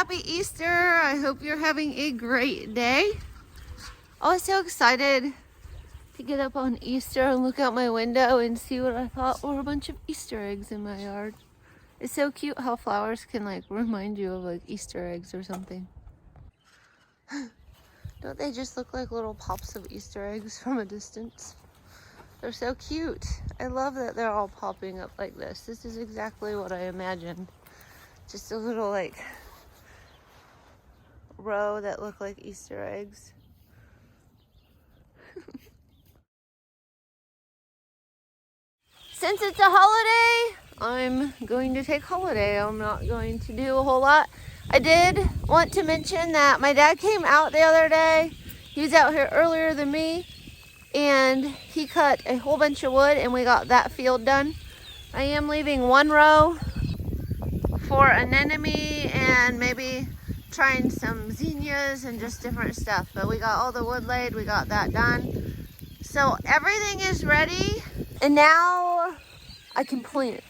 happy Easter. I hope you're having a great day. I was so excited to get up on Easter and look out my window and see what I thought were a bunch of Easter eggs in my yard. It's so cute how flowers can like remind you of like Easter eggs or something. Don't they just look like little pops of Easter eggs from a distance? They're so cute. I love that they're all popping up like this. This is exactly what I imagined. Just a little like row that look like Easter eggs. Since it's a holiday, I'm going to take holiday. I'm not going to do a whole lot. I did want to mention that my dad came out the other day. He was out here earlier than me, and he cut a whole bunch of wood and we got that field done. I am leaving one row for anemone and maybe trying some zinnias and just different stuff. But we got all the wood laid, we got that done. So everything is ready. And now I can plant.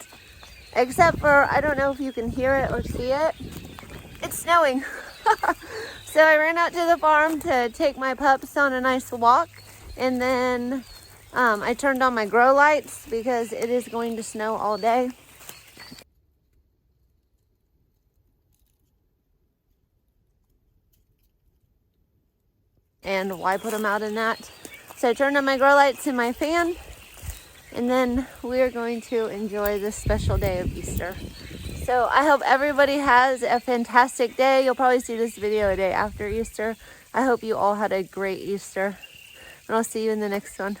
Except for, I don't know if you can hear it or see it. It's snowing. So I ran out to the farm to take my pups on a nice walk. And then I turned on my grow lights because it is going to snow all day. And why put them out in that? So I turned on my grow lights and my fan. And then we're going to enjoy this special day of Easter. So I hope everybody has a fantastic day. You'll probably see this video a day after Easter. I hope you all had a great Easter. And I'll see you in the next one.